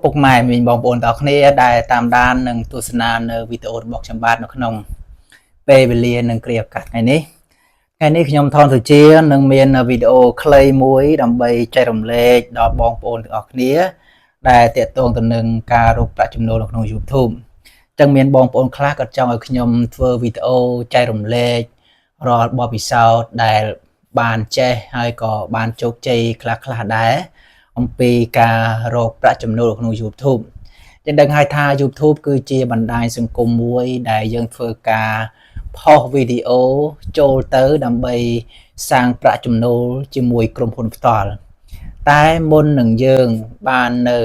ពុកម៉ែមានបងប្អូនតគ្នាដែលតាមដាននិងទស្សនានៅវីដេអូរបស់ខ្ញុំបាទនៅក្នុងពេលវេលានិងគ្រាឱកាសថ្ងៃនេះខ្ញុំថនសុជានឹងមានវីដេអូខ្លីមួយដើម្បីចែករំលែកដល់បងប្អូនទាំងអស់គ្នាដែលតាក់ទងទៅនឹងការរកប្រាក់ចំណូលនៅក្នុង YouTube ចឹងមានបងប្អូនខ្លះក៏ចង់ឲ្យខ្ញុំធ្វើវីដេអូចែករំលែករាល់បទពិសោធន៍ដែលបានចេះហើយក៏បានជោគជ័យខ្លះដែរអំពីការរកប្រាក់ចំណូលក្នុង YouTube យើងដឹងហើយថា YouTube គឺជាបណ្ដាញសង្គមមួយដែលយើងធ្វើការផុសវីដេអូចូលទៅដើម្បីសាងប្រាក់ចំណូលជាមួយក្រុមហ៊ុនផ្ទាល់តែមុននឹងយើងបាននៅ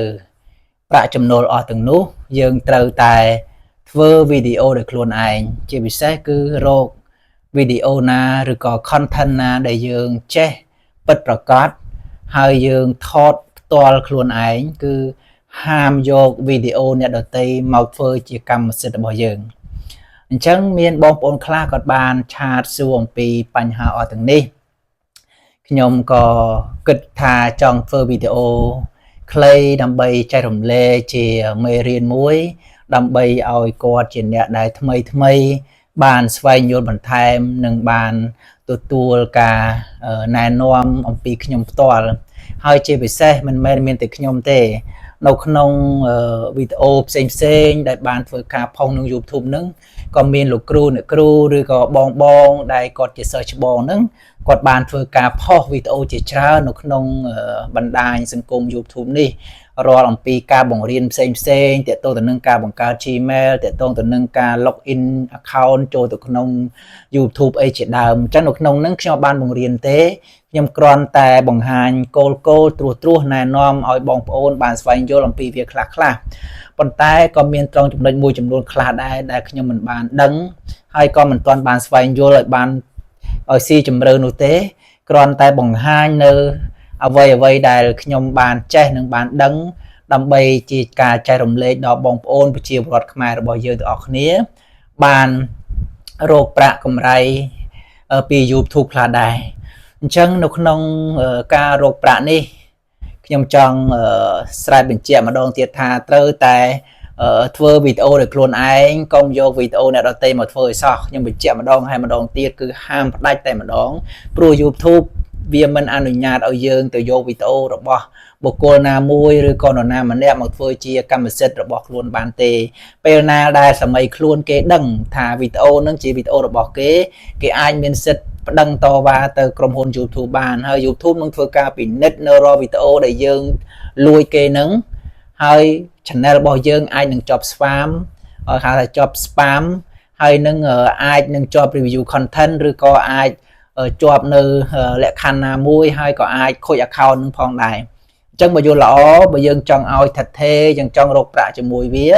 ប្រាក់ចំណូលអស់ទាំងនោះយើងត្រូវតែធ្វើវីដេអូដោយខ្លួនឯងជាពិសេសគឺរកវីដេអូណាឬក៏ content ណាដែលយើងចេះពិតប្រាកដហើយយើងថតផ្ទាល់ខ្លួនឯងគឺហាមយកវីដេអូអ្នកដទៃមកធ្វើជាកម្មសិទ្ធិរបស់យើងអញ្ចឹងមានបងប្អូនខ្លះក៏បានឆាតសួរអំពីបញ្ហាអស់ទាំងនេះខ្ញុំក៏គិតថាចង់ធ្វើវីដេអូខ្លីដើម្បីចែករំលែកជាមេរៀនមួយដើម្បីឲ្យគាត់ជាអ្នកដែលថ្មីបានស្វែងយល់បន្ថែមនិងបានទទួលការណែនាំអំពីខ្ញុំផ្ទាល់ហើយជាពិសេសមិនមែនមានតែខ្ញុំទេនៅក្នុងវីដេអូផ្សេងដែលបានធ្វើការផុសក្នុង YouTube ហ្នឹងក៏មានលោកគ្រូអ្នកគ្រូឬក៏បងដែលគាត់ជាសិស្សច្បងហ្នឹងគាត់បានធ្វើការផុសវីដេអូជាច្រើននៅក្នុងបណ្ដាញសង្គម YouTube នេះរាល់អំពីការបង្រៀនផ្សេងទាក់ទងទៅនឹងការបង្កើត Gmail ទាក់ទងទៅនឹងការ login account ចូលទៅក្នុង YouTube អីជាដើមអញ្ចឹងនៅក្នុងហ្នឹងខ្ញុំបានបង្រៀនទេខ្ញុំគ្រាន់តែបង្ហាញគោលត្រួសណែនាំឲ្យបងប្អូនបានស្វែងយល់អំពីវាខ្លះប៉ុន្តែក៏មានត្រង់ចំណុចមួយចំនួនខ្លះដែរដែលខ្ញុំមិនបានដឹងហើយក៏មិនទាន់បានស្វែងយល់ឲ្យបានឲ្យស៊ីជម្រៅនោះទេគ្រាន់តែបង្ហាញនៅអ្វីដែលខ្ញុំបានចេះនិងបានដឹងដើម្បីជាការចែករំលែកដល់បងប្អូនប្រជាពលរដ្ឋខ្មែររបស់យើងទាំងអស់គ្នាបានរកប្រាក់កម្រៃពី YouTube ខ្លះដែរអញ្ចឹងនៅក្នុងការរកប្រាក់នេះខ្ញុំចង់ស្រែកបញ្ជាក់ម្ដងទៀតថាត្រូវតែធ្វើវីដេអូដោយខ្លួនឯងកុំយកវីដេអូអ្នកដទៃមកធ្វើឲ្យសោះខ្ញុំបញ្ជាក់ម្ដងហើយម្ដងទៀតគឺហាមផ្ដាច់តែម្ដងព្រោះ YouTube វាមិនអនុញ្ញាតឲ្យយើងទៅយកវីដេអូរបស់បុគ្គលណាមួយឬក៏នរណាម្នាក់មកធ្វើជាកម្មសិទ្ធិរបស់ខ្លួនបានទេពេលណាដែលសម័យខ្លួនគេដឹងថាវីដេអូនឹងជាវីដេអូរបស់គេអាចមានសិទ្ធិប្តឹងតវ៉ាទៅក្រុមហ៊ុន YouTube បានហើយ YouTube នឹងធ្វើការពិនិត្យនៅរាល់វីដេអូដែលយើងលួចគេនឹងហើយ channel របស់យើងអាចនឹងជាប់ spam ហៅថាជាប់ spam ហើយនឹងអាចនឹងជាប់ review content ឬក៏អាចជាប់នៅលក្ខខណ្ឌណាមួយហើយក៏អាចខូច account នឹងផងដែរអញ្ចឹងបើយល់ល្អបើយើងចង់ឲ្យថិតថេរយើងចង់រកប្រាក់ជាមួយវា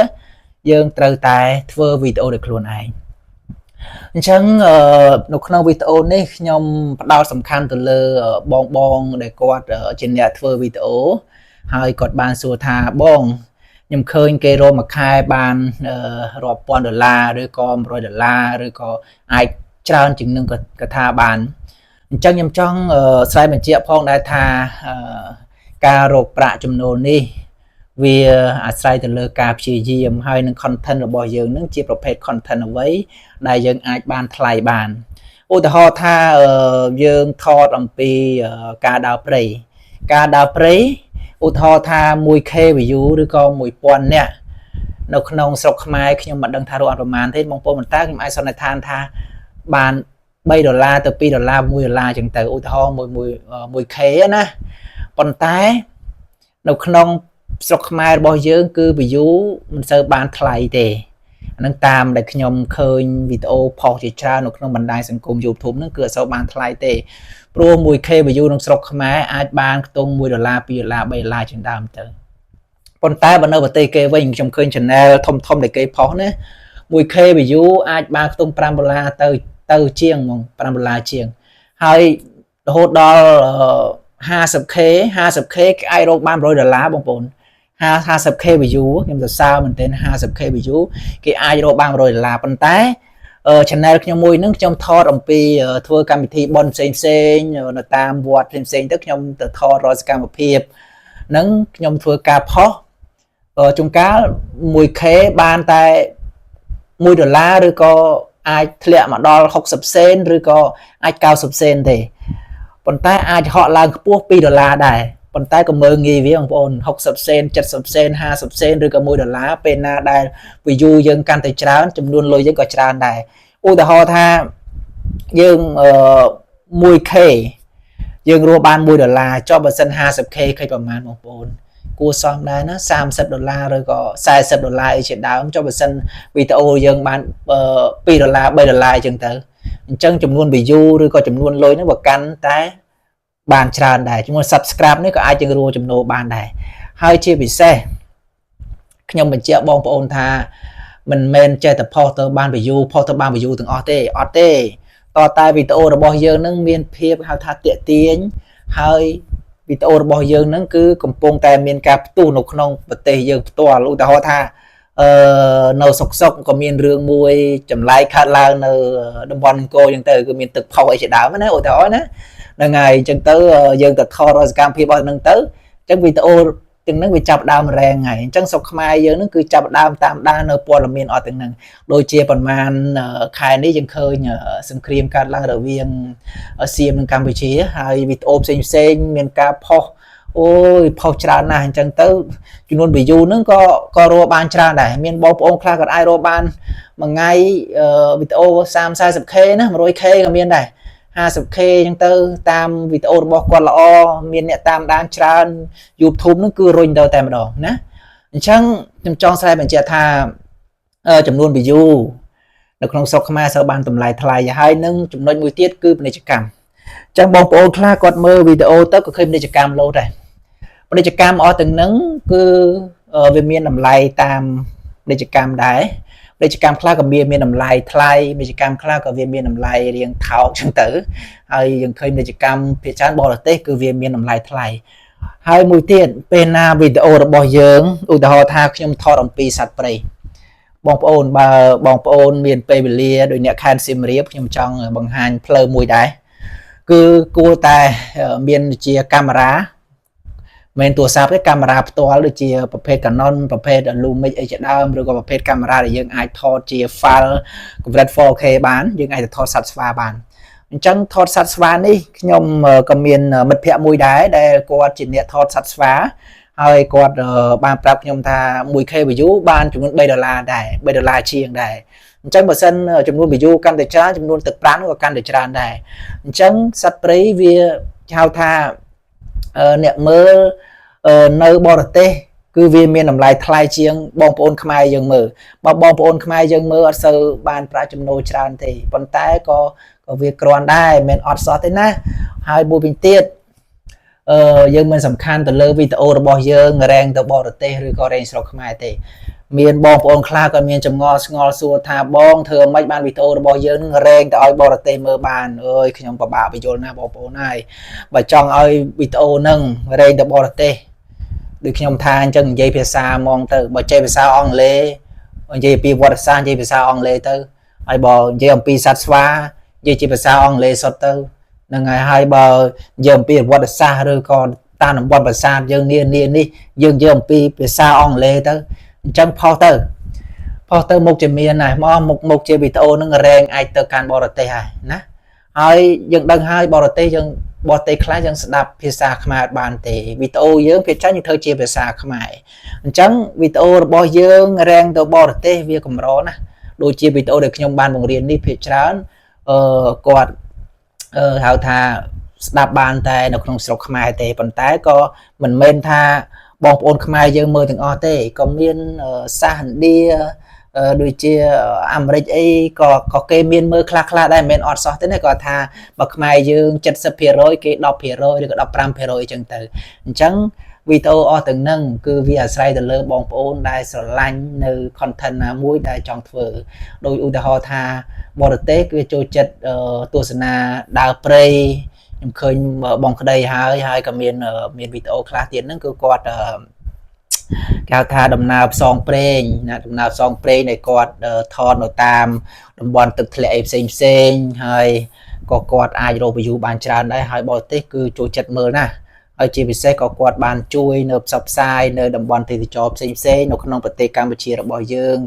យើងត្រូវតែធ្វើវីដេអូដោយខ្លួនឯងអញ្ចឹងនៅក្នុងវីដេអូនេះខ្ញុំផ្ដោតសំខាន់ទៅលើបងដែលគាត់ជាអ្នកធ្វើវីដេអូហើយគាត់បានសួរថាបងខ្ញុំឃើញគេរកមួយខែបានរាប់ពាន់ដុល្លារឬក៏$100ឬក៏អាចច្រើនជាងនឹងក៏ថាបានអញ្ចឹងខ្ញុំចង់ស្រែកបញ្ជាក់ផងដែរថាការរកប្រាក់ចំណូលនេះវាអាស្រ័យទៅលើការព្យាយាមហើយនឹង content របស់យើងនឹងជាប្រភេទ content អ្វីដែលយើងអាចបានថ្លៃបានឧទាហរណ៍ថាយើងថតអំពីការដើរព្រៃឧទាហរណ៍ថា 1k view ឬក៏ 1000 នាក់នៅក្នុងស្រុកខ្មែរខ្ញុំមិនដឹងថារកអត់ប្រមាណទេបងប្អូនប៉ុន្តែខ្ញុំអាចសន្និដ្ឋានថាបាន$3ទៅ$2 $1ចឹងទៅឧទាហរណ៍ 1k ណាប៉ុន្តែនៅក្នុងស្រុកខ្មែររបស់យើងគឺ view មិនសូវបានថ្លៃទេអានឹងតាមដែលខ្ញុំឃើញវីដេអូផុសជាច្រើននៅក្នុងបណ្ដាញសង្គម YouTube ហ្នឹងគឺអត់សូវបានថ្លៃទេព្រោះ 1k view ក្នុងស្រុកខ្មែរអាចបានខ្ទង់$1 $2 $3 ជាងដើមទៅប៉ុន្តែបើនៅប្រទេសគេវិញខ្ញុំឃើញ channel ធំដែលគេផុសណា 1k view អាចបានខ្ទង់$5ទៅជាងហ្មង$5ជាងហើយរហូតដល់ 50k គេអាចរកបាន$100បងប្អូន 50k view ខ្ញុំសរសើរមែនទែន 50k view គេអាចរកបាន$100ប៉ុន្តែ channel ខ្ញុំមួយហ្នឹងខ្ញុំថតអំពីធ្វើកម្មវិធីបុណ្យផ្សេងនៅតាមវត្តផ្សេងទៅខ្ញុំទៅថតរាល់សកម្មភាពហ្នឹងខ្ញុំធ្វើការផុស chung cá mùi khế ban tại mùi đô la rồi có ai lẹ mà đo 60 sen rồi có ai cao 10 sen thì còn tay ai họ là quốc pi đô la đài còn tay có mơ nghi với ông ôn 60 sen 70 sen 50 sen rồi có mùi đô la pena đài vì du dân can tay trán chùm luôn lôi dân có trán đài u ta ho tha dương mùi khế dương rùa ban mùi đô la cho bà sân 50k khi bà màn ông ôn cua xóm đây nó 30 đô la rồi có 40 đô la chuyện đáo cho bà sân video dân bán pi đô la 3 đô la chừng tới chân chùm luôn bị du rồi có chùm luôn lôi nó bật cắn tái bàn tràn đài chúng ta subscribe nếu có ai chừng rùa chùm nô bàn đài hai chia bị xe nhưng mình chia bong ôn tha mình men chơi tập porter ban bị du từng ot to tai video rồi bao giờ nó miên phê hao tha tiện tiếng hơi video rồi bao giờ nó cứ cầm pong tay miên cặp tu nục nông vật tề giờ to luôn ta ho tha nâu sọc có miên rương mùi chấm lại khát la nâu đâm bòn cô nhưng từ cái miên thực phao ấy chỉ đảo mới nói ôi thỏ nữa là ngày chân tới dân thực thò rồi cam phi bao nâng tới chẳng video từng nó bị chập đam rèn ngày chẳng sọc mai giờ nó cứ chập đam tam đa nơi po là miên ở từng nâng đôi chia phần man khai ní dân khơi nhờ sừng cream khát la đầu viên ở xiêm nâng Campuchia hay video xinh miên ca po ôi phao trà này chẳng tới chúng luôn bị du nó có rô ban trà này miền bò ông khai còn ai rô ban mà ngay video sam sai sập khe nữa mà rồi khe miền này 50k chẳng tới tam video bò qua lọ miền nè tam đang trà YouTube nó cứ rồi đầu tại mà đỏ nè chẳng trong sai mình chia tha chấm luôn bị du được không sọc mai sau ban tầm lại thay hai nâng chấm nói mùi tiết cứ bên này chỉ cầm chẳng bò ông khai còn mơ video tới có khi bên này chỉ cầm lâu rồi đây cho cam ở từng nắng cứ về miền nằm lại tam đây cho cam đáy đây cho cam khác ở miền nằm lại thay đây cho cam khác ở miền nằm lại riêng thảo chân tử hay dừng khơi đây cho cam phía chán bò là tết cứ về miền nằm lại thay hai mùi tiền pena video được bò dưỡng ưu đào tha nhưng thọ đồng pi sạch prey bong ôn miền tây belia đôi nhẹ khan sim riệp nhưng trong bằng hành plơ mùi đáy cứ cua tài miền chia camera mình tụi sao cái camera to được chiaประเภท Canon ประเภท Lumix ไอ้จะได้หรือก็ประเภท camera ដែលយើងអាចថតជា file convert 4K បានយើងអាចថតសត្វស្វាបានអញ្ចឹងថតសត្វស្វានេះខ្ញុំក៏មានមិត្តភ័ក្តិមួយដែរដែលគាត់ជាអ្នកថតសត្វស្វាហើយគាត់បានប្រាប់ខ្ញុំថា 1K view បានចំនួន $3 ដែរ$3ជាងដែរអញ្ចឹងបើសិនចំនួន view កាន់តែច្រើនចំនួនទឹកប្រាំក៏កាន់តែច្រើនដែរអញ្ចឹងសត្វព្រៃវាហៅថាអ្នកមើលនៅបរទេសគឺវាមានតម្លៃថ្លៃជាងបងប្អូនខ្មែរយើងមើលបើបងប្អូនខ្មែរយើងមើលអត់សូវបានប្រាក់ចំណូលច្រើនទេប៉ុន្តែក៏វាគ្រាន់ដែរមិនអត់សោះទេណាហើយមួយវិញទៀតយើងមិនសំខាន់ទៅលើវីដេអូរបស់យើងរែងទៅបរទេសឬក៏រែងស្រុកខ្មែរទេមានបងប្អូនខ្លះក៏មានចម្ងល់ស្ងល់សួរថាបងធ្វើមិនបានវីដេអូរបស់យើងនឹងរែងទៅឲ្យបរទេសមើលបានអើយខ្ញុំពិបាកបញ្យល់ណាបងប្អូនហើយបើចង់ឲ្យវីដេអូនឹងរែងទៅបរទេសដូចខ្ញុំថាអញ្ចឹងនិយាយភាសាហ្មងទៅបើចេះភាសាអង់គ្លេសនិយាយពីវត្តសាស្ត្រនិយាយភាសាអង់គ្លេសទៅហើយបើនិយាយអំពីសត្វស្វានិយាយជាភាសាអង់គ្លេសសុទ្ធទៅនឹងហើយបើនិយាយអំពីវត្តសាស្ត្រឬក៏តាមតំបន់ប្រាសាទយើងនេះយើងនិយាយអំពីភាសាអង់គ្លេសទៅអញ្ចឹងផុសទៅមុខជាមានហើយមុខជាវីដេអូនឹងរែងអាចទៅកាន់បរទេសហើយណាហើយយើងដឹងហើយបរទេសខ្លះយើងស្ដាប់ភាសាខ្មែរបានទេវីដេអូយើងភាគច្រើនយើងធ្វើជាភាសាខ្មែរអញ្ចឹងវីដេអូរបស់យើងរែងទៅបរទេសវាកម្រណាដូចជាវីដេអូដែលខ្ញុំបានបង្រៀននេះភាគច្រើនគាត់ហៅថាស្ដាប់បានតែនៅក្នុងស្រុកខ្មែរទេប៉ុន្តែក៏មិនមែនថាបងប្អូនខ្មែរយើងមើលទាំងអស់ទេក៏មានសាសឥណ្ឌាដូចជាអាមេរិកអីក៏គេមានមើលខ្លះដែរមិនមែនអត់សោះទេណាគាត់ថាបើខ្មែរយើង 70% គេ 10% ឬក៏ 15% អញ្ចឹងទៅអញ្ចឹងវីដេអូអស់ទាំងហ្នឹងគឺវាអាស្រ័យទៅលើបងប្អូនដែលស្រឡាញ់នៅ content ណាមួយដែលចង់ធ្វើដោយឧទាហរណ៍ថាបរទេសគឺចូលចិត្តទស្សនាដើរព្រៃខ្ញុំឃើញបងក្តីហើយក៏មានវីដេអូខ្លះទៀតហ្នឹងគឺគាត់គេហៅថាដំណើរផ្សងព្រេងណាដំណើរផ្សងព្រេងដែលគាត់ថតនៅតាមតំបន់ទឹកធ្លាក់អីផ្សេងហើយក៏គាត់អាចរក view បានច្រើនដែរហើយបរទេសគឺចូលចិត្តមើលណា ហើយជាពិសេសក៏គាត់បានជួយនៅផ្សព្វផ្សាយនៅតំបន់ទេសចរផ្សេងៗនៅក្នុងប្រទេសកម្ពុជារបស់យើង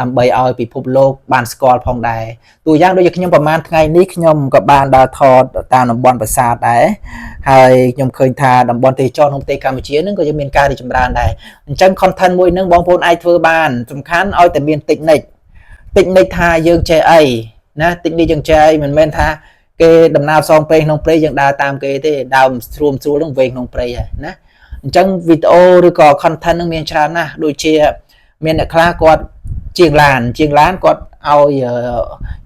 ដើម្បីឲ្យពិភពលោកបានស្គាល់ផងដែរទូយ៉ាងដូចជាខ្ញុំប្រហែលថ្ងៃនេះខ្ញុំក៏បានដើរថតតាមតំបន់ប្រាសាទដែរហើយខ្ញុំឃើញថាតំបន់ទេសចរក្នុងប្រទេសកម្ពុជានឹងក៏ยังមានការរីកចម្រើនដែរអញ្ចឹង content មួយនឹងបងប្អូនអាចធ្វើបានសំខាន់ឲ្យតែមានតិចនិចថាយើងចេះអីណាតិចនេះយើងចេះអីមិនមែនថាគេដំណើរផ្សងព្រេងក្នុងព្រៃយើងដើរតាមគេទេដើមស្រួលនឹងវែងក្នុងព្រៃហើយណាអញ្ចឹងវីដេអូឬក៏ content នឹងមានច្រើនណាស់ដូចជាមានអ្នកខ្លះគាត់ជាងឡានគាត់ឲ្យ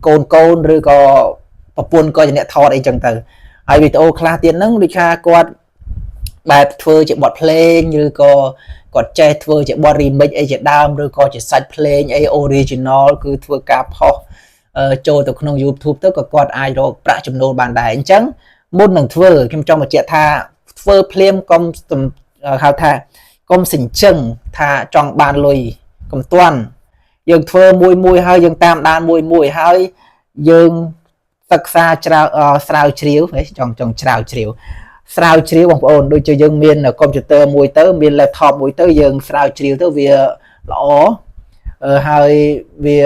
កូនឬក៏ប្រពន្ធក៏ជាអ្នកថតអីចឹងទៅហើយវីដេអូខ្លះទៀតហ្នឹងដូចថាគាត់បែបធ្វើជាបទភ្លេងឬក៏គាត់ចេះធ្វើជាបទ remix អីជាដើមឬក៏ជាសាច់ភ្លេងអី original គឺធ្វើការផុសចូលទៅក្នុង YouTube ទៅក៏គាត់អាចរកប្រាក់ចំណូលបានដែរអញ្ចឹងមុននឹងធ្វើខ្ញុំចង់បញ្ជាក់ថាធ្វើភ្លាមកុំហៅថាកុំសិញ្ជឹងថាចង់បានលុយកុំទាន់យើងធ្វើមួយហើយយើងតាមដានមួយហើយយើងសិក្សាស្រាវជ្រាវចង់ស្រាវជ្រាវបងប្អូនដូចជាយើងមានកុំព្យូទ័រមួយទៅមាន laptop មួយទៅយើងស្រាវជ្រាវទៅវាល្អហើយវា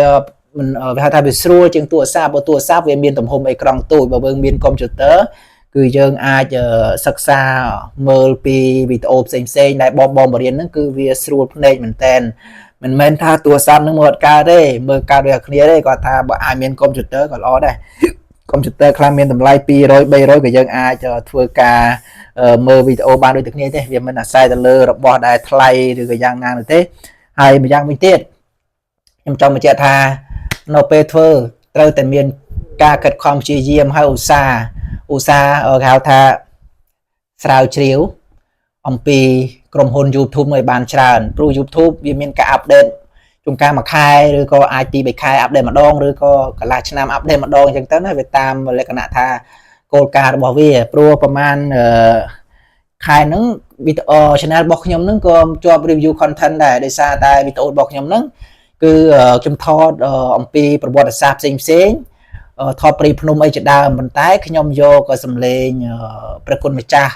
ហៅថាវាស្រួលជាងទូរស័ព្ទបើទូរស័ព្ទវាមានទំហំអេក្រង់តូចបើយើងមានកុំព្យូទ័រគឺយើងអាចសិក្សាមើលពីវីដេអូផ្សេងដែលបងបរៀនហ្នឹងគឺវាស្រួលភ្នែកមែនតើមិនមែនថាទូរស័ព្ទនឹងមើលកើតទេមើលកើតដូចគ្នាទេគាត់ថាបើអាចមានកុំព្យូទ័រក៏ល្អដែរកុំព្យូទ័រខ្លះមានតម្លៃ200 300ក៏យើងអាចធ្វើការមើលវីដេអូបានដូចតែគ្នាទេវាមិនអាស្រ័យទៅលើរបស់ដែលថ្លៃឬក៏យ៉ាងណានោះទេហើយម្យ៉ាងវិញទៀតខ្ញុំចង់បញ្ជាក់ថានៅពេលធ្វើត្រូវតែមានការខិតខំព្យាយាមហើយឧស្សាហ៍គេហៅថាស្រាវជ្រាវអំពីក្រុមហ៊ុន YouTube ឲ្យបានច្រើនព្រោះ YouTube វាមានការអាប់ដេតជួនកាលមួយខែឬក៏អាចពី3ខែអាប់ដេតម្ដងឬក៏កន្លះឆ្នាំអាប់ដេតម្ដងអញ្ចឹងទៅណាវាតាមលក្ខណៈថាគោលការណ៍របស់វាព្រោះប្រហែលខែហ្នឹងវីដេអូ channel របស់ខ្ញុំហ្នឹងក៏ជាប់ review content ដែរដោយសារតែវីដេអូរបស់ខ្ញុំហ្នឹងគឺខ្ញុំថតអំពីប្រវត្តិសាស្ត្រផ្សេងថតព្រៃភ្នំអីជាដើមប៉ុន្តែខ្ញុំយកក៏សំឡេងព្រះគុណម្ចាស់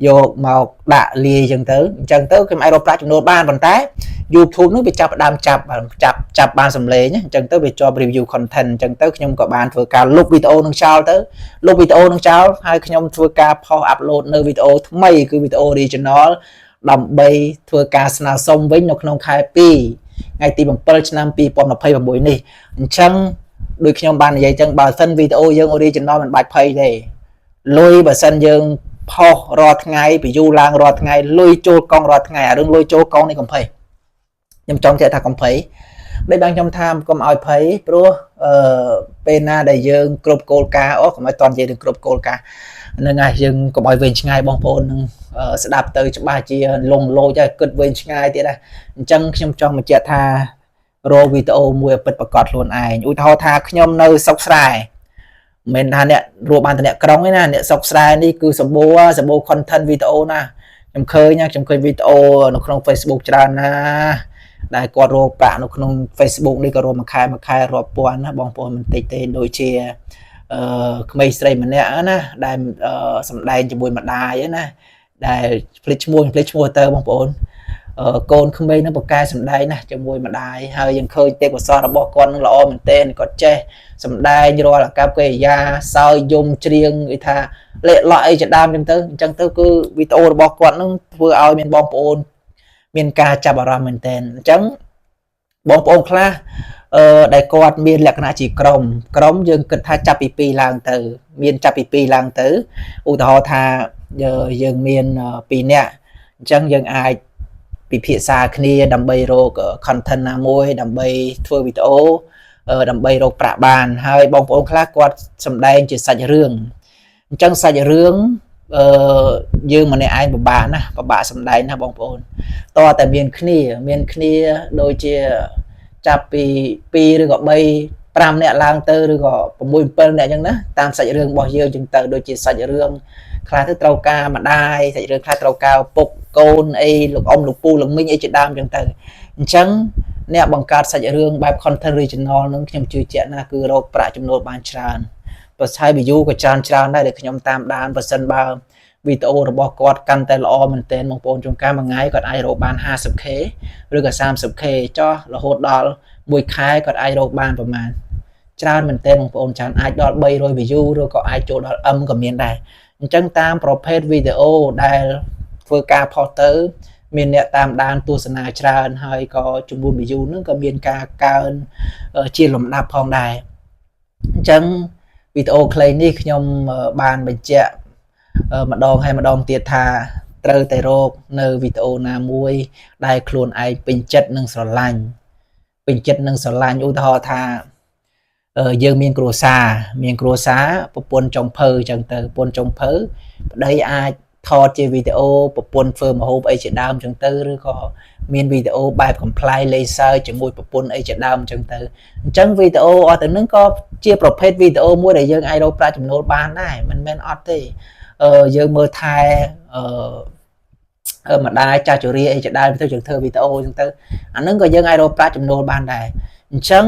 យកមកដាក់លាយអញ្ចឹងទៅខ្ញុំអាចរកប្រាក់ចំណូលបានប៉ុន្តែ YouTube នោះវាចាប់ផ្ដើមចាប់បានសំឡេងអញ្ចឹងទៅវាជាប់ review content អញ្ចឹងទៅខ្ញុំក៏បានធ្វើការលុបវីដេអូនឹងចោលហើយខ្ញុំធ្វើការផុស upload នៅវីដេអូថ្មីគឺវីដេអូ original ដើម្បីធ្វើការស្នើសុំវិញនៅក្នុងខែ2ថ្ងៃទី7ឆ្នាំ2026នេះអញ្ចឹងដូចខ្ញុំបាននិយាយចឹងបើសិនវីដេអូយើង original មិនបាច់ភ័យទេលុយបើសិនយើងផុសរាល់ថ្ងៃviewឡើងរាល់ថ្ងៃលុយចូលកង់រាល់ថ្ងៃអារឿងលុយចូលកង់នេះកុំភ័យខ្ញុំចង់និយាយថាកុំភ័យដូចបានខ្ញុំថាកុំឲ្យភ័យព្រោះពេលណាដែលយើងគ្រប់គោលការណ៍កុំឲ្យតន់និយាយถึงគ្រប់គោលការណ៍ហ្នឹងហើយយើងកុំឲ្យវែងឆ្ងាយបងប្អូននឹងស្ដាប់ទៅច្បាស់ជាលងលោចហើយគិតវែងឆ្ងាយទៀតដែរអញ្ចឹងខ្ញុំចង់បញ្ជាក់ថារកវីដេអូមួយពិតប្រាកដខ្លួនឯងឧទាហរណ៍ថាខ្ញុំនៅស្រុកស្រែមិនថាអ្នករស់បានតែអ្នកក្រុងទេណាអ្នកស្រុកស្រែនេះគឺសម្បូរ content វីដេអូណាខ្ញុំឃើញវីដេអូនៅក្នុង Facebook ច្រើនណាដែលគាត់រកប្រាក់នៅក្នុង Facebook នេះក៏រកមួយខែរាប់ពាន់ណាបងប្អូនមិនតិចទេដូចជាក្មេងស្រីម្នាក់ណាដែលសម្ដែងជាមួយម្ដាយណាដែលភ្លេចឈ្មោះទៅបងប្អូនកូនក្មេងនឹងប្រកែសម្ដែងណាជាមួយម្ដាយហើយយើងឃើញទេពកោសល្យរបស់គាត់នឹងល្អមែនទែនគាត់ចេះសម្ដែងរាល់អាកប្បកិរិយាសើចយំច្រៀងគេថាលេខលក់អីជាដើមអញ្ចឹងទៅគឺវីដេអូរបស់គាត់នឹងធ្វើឲ្យមានបងប្អូនមានការចាប់អារម្មណ៍មែនទែនអញ្ចឹងបងប្អូនខ្លះដែលគាត់មានលក្ខណៈជាក្រុមយើងគិតថាចាប់ពី2ឡើងទៅមានចាប់ពី2ឡើងទៅឧទាហរណ៍ថាយើងមាន2នាក់អញ្ចឹងយើងអាចពិភាក្សាគ្នាដើម្បីរក content ណាមួយដើម្បីធ្វើវីដេអូដើម្បីរកប្រាក់បានហើយបងប្អូនខ្លះគាត់សម្ដែងជាសាច់រឿងអញ្ចឹងសាច់រឿងយើងម្នាក់ឯងពិបាកសម្ដែងណាបងប្អូនតើតែមានគ្នាដូចជាចាប់ពី2ឬក៏3 5នាក់ឡើងទៅឬក៏6 7នាក់អញ្ចឹងណាតាមសាច់រឿងរបស់យើងអញ្ចឹងទៅដូចជាសាច់រឿងខ្លះទៅត្រូវការម្ដាយសាច់រឿងខ្លះត្រូវការពុកកូនអីលោកអ៊ំលោកពូលោកមីងអីជាដើមអញ្ចឹងទៅអញ្ចឹងអ្នកបង្កើតសាច់រឿងបែប content original នឹងខ្ញុំជឿជាក់ណាគឺរកប្រាក់ចំណូលបានច្រើនប្រសិន view ក៏ច្រើនដែរដែលខ្ញុំតាមដានប្រសិនបើ វីដេអូរបស់គាត់កាន់តែល្អមែនទែនបងប្អូនជួនកាលមួយថ្ងៃគាត់អាចរកបាន 50k ឬក៏ 30k ចុះរហូតដល់មួយខែគាត់អាចរកបានប្រហែលច្រើនមែនទែនបងប្អូនច្រើនអាចដល់300 view ឬក៏អាចចូលដល់ M ក៏មានដែរអញ្ចឹងតាមប្រភេទវីដេអូដែលធ្វើការផុសទៅមានអ្នកតាមដានទស្សនាច្រើនហើយក៏ចំនួន view នឹងក៏មានការកើនជាលំដាប់ផងដែរអញ្ចឹងវីដេអូខ្លីនេះខ្ញុំបានបញ្ជាក់ម្ដងហើយម្ដងទៀតថាត្រូវតែរកនៅវីដេអូណាមួយដែលខ្លួនឯងពេញចិត្តនិងស្រឡាញ់ឧទាហរណ៍ថាយើងមានគ្រួសារប្រពន្ធចុងភៅអញ្ចឹងទៅប្រពន្ធចុងភៅប្តីអាចថតជាវីដេអូប្រពន្ធធ្វើម្ហូបអីជាដើមអញ្ចឹងទៅឬក៏មានវីដេអូបែបកំ pl លេសើជាមួយប្រពន្ធអីជាដើមអញ្ចឹងទៅអញ្ចឹងវីដេអូអត់ទៅនឹងក៏ជាប្រភេទវីដេអូមួយដែលយើងអាចរកប្រាក់ចំណូលបានដែរមិនមែនអត់ទេយើងមើលថែម្ដាយចាស់ជរាអីជាដើមទៅយើងធ្វើវីដេអូអញ្ចឹងទៅអានឹងក៏យើងអាចរកប្រាក់ចំណូលបានដែរអញ្ចឹង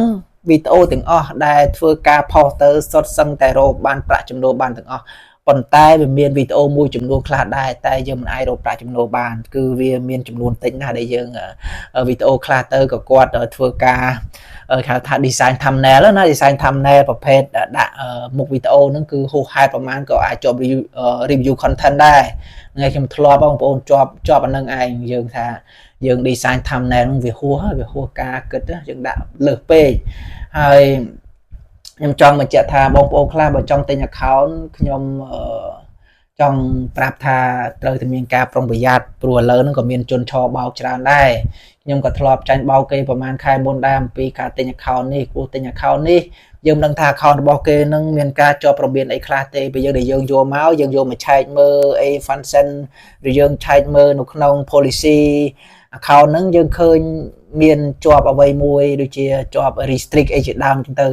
វីដេអូទាំងអស់ដែលធ្វើការផុសទៅសុទ្ធសឹងតែរកបានប្រាក់ចំណូលបានទាំងអស់ប៉ុន្តែវាមានវីដេអូមួយចំនួនខ្លះដែរតែយើងមិនអាចរកប្រាក់ចំណូលបានគឺវាមានចំនួនតិចណាស់ដែលយើងវីដេអូខ្លះទៅក៏គាត់ធ្វើការគេហៅថា design thumbnail ណា design thumbnail ប្រភេទដាក់មុខវីដេអូហ្នឹងគឺហួសហេតុប្រហែលក៏អាចជាប់ review content ដែរថ្ងៃខ្ញុំធ្លាប់បងប្អូនជាប់អានឹងឯងយើងថាយើង design thumbnail ហ្នឹងវាហួសការគិតយើងដាក់លើសពេកហើយខ្ញុំចង់បញ្ជាក់ថាបងប្អូនខ្លះបើចង់ទិញ account ខ្ញុំចង់ប្រាប់ថាត្រូវតែមានការប្រុងប្រយ័ត្នព្រោះឥឡូវហ្នឹងក៏មានជនឆបោកច្រើនដែរខ្ញុំក៏ធ្លាប់ចាញ់បោកគេប្រហែលខែមុនដែរអំពីការទិញ account នេះព្រោះទិញ account នេះយើងមិនដឹងថា account របស់គេនឹងមានការជាប់របៀបអីខ្លះទេពេលយើងយកមកឆែកមើលអី function ឬយើងឆែកមើលនៅក្នុង policy account ហ្នឹងយើងឃើញមានជាប់អ្វីមួយដូចជាជាប់ restrict អីជាដើមចឹងទៅ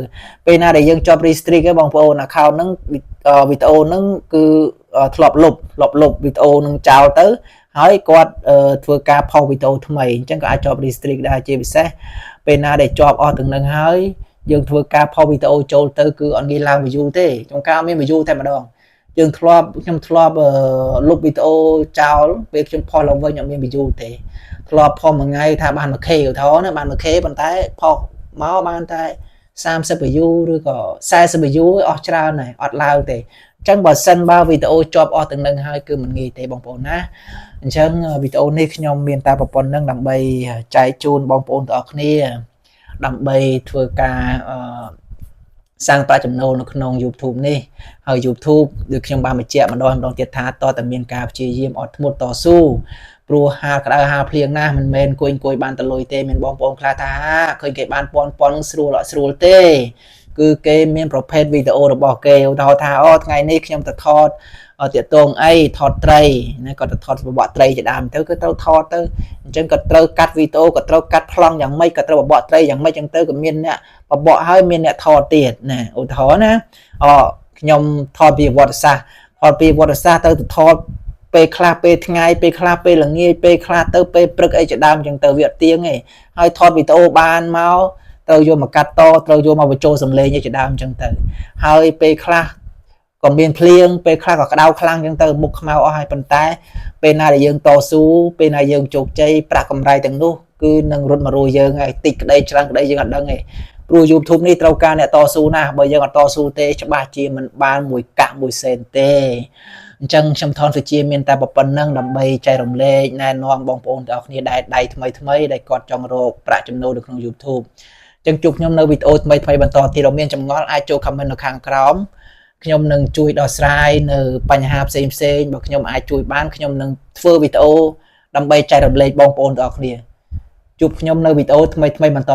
ពេលណាដែលយើងជាប់ restrict ឯងបងប្អូន account ហ្នឹងវីដេអូហ្នឹងគឺធ្លាប់លុបវីដេអូហ្នឹងចោលទៅហើយគាត់ធ្វើការផុសវីដេអូថ្មីអញ្ចឹងក៏អាចជាប់ restrict ដែរជាពិសេសពេលណាដែលជាប់អស់ទាំងហ្នឹងហើយយើងធ្វើការផុសវីដេអូចូលទៅគឺអត់ងាយឡើង view ទេចំការមាន view តែម្ដងខ្ញុំធ្លាប់លុបវីដេអូចោលពេលខ្ញុំផុសឡើងវិញអត់មាន view ទេធ្លាប់ផុសមួយថ្ងៃថាបាន 1k ឧទាហរណ៍ណាបាន 1k ប៉ុន្តែផុសមកបានតែ30 view ឬក៏40 view អស់ច្រើនហើយអត់ឡើងទេអញ្ចឹងបើសិនបើវីដេអូជាប់អស់ទាំងនឹងហើយគឺមិនងាយទេបងប្អូនណាអញ្ចឹងវីដេអូនេះខ្ញុំមានតែប្រព័ន្ធហ្នឹងដើម្បីចែកជូនបងប្អូនទាំងអស់គ្នាដើម្បីធ្វើការសាងប្រាក់ចំណូលនៅក្នុង YouTube នេះហើយ YouTube ដូចខ្ញុំបានបញ្ជាក់ម្ដងទៀតថាតើតែមានការព្យាយាមអត់ធ្មត់តស៊ូព្រោះហាលក្តៅហាលភ្លៀងណាស់មិនមែនអង្គុយបានតលុយទេមានបងប្អូនខ្លះថាឃើញគេបានប៉ុនស្រួលអត់ស្រួលទេគឺគេមានប្រភេទវីដេអូរបស់គេឧទាហរណ៍ថាថ្ងៃនេះខ្ញុំទៅថតតាក់ទងអីថតត្រីណាគាត់ទៅថតបបកត្រីជាដើមទៅគឺត្រូវថតទៅអញ្ចឹងក៏ត្រូវកាត់វីដេអូក៏ត្រូវកាត់ប្លង់យ៉ាងម៉េចក៏ត្រូវបបកត្រីយ៉ាងម៉េចអញ្ចឹងទៅក៏មានអ្នកបបកហើយមានអ្នកថតទៀតណាឧទាហរណ៍ណាខ្ញុំថតពីប្រវត្តិសាស្ត្រទៅថតពេលខ្លះពេលថ្ងៃពេលខ្លះពេលល្ងាចពេលខ្លះទៅពេលព្រឹកអីជាដើមអញ្ចឹងទៅវាអត់ទៀងទេហើយថតវីដេអូបានមកត្រូវយកមកកាត់តត្រូវយកមកបញ្ចូលសំឡេងជាដើមអញ្ចឹងទៅហើយពេលខ្លះក៏មានភ្លៀងពេលខ្លះក៏ក្តៅខ្លាំងអញ្ចឹងទៅមុខខ្មៅអស់ហើយប៉ុន្តែពេលណាដែលយើងតស៊ូពេលណាយើងជោគជ័យប្រាក់កម្រៃទាំងនោះគឺនឹងរត់មករួចយើងហើយតិចក្តីច្រើនក្តីយើងអត់ដឹងទេព្រោះ YouTube នេះត្រូវការអ្នកតស៊ូណាស់បើយើងអត់តស៊ូទេច្បាស់ជាមិនបានមួយកាក់មួយសេនទេអញ្ចឹងខ្ញុំថនសុជាមានតែប៉ុណ្្នឹងដើម្បីចែករំលែកណែនាំបងប្អូនទាំងអស់គ្នាដែលដៃថ្មីដែលគាត់ចង់រកប្រាក់ចំណូលនៅក្នុង YouTube អញ្ចឹងជួបខ្ញុំនៅវីដេអូថ្មីបន្តទៀតរកមានចម្ងល់អាចចូល comment នៅខាងក្រោមខ្ញុំនឹងជួយដោះស្រាយនៅបញ្ហាផ្សេងបើខ្ញុំអាចជួយបានខ្ញុំនឹងធ្វើវីដេអូដើម្បីចែករំលែកបងប្អូនទាំងអស់គ្នាជួបខ្ញុំនៅវីដេអូថ្មីបន្ត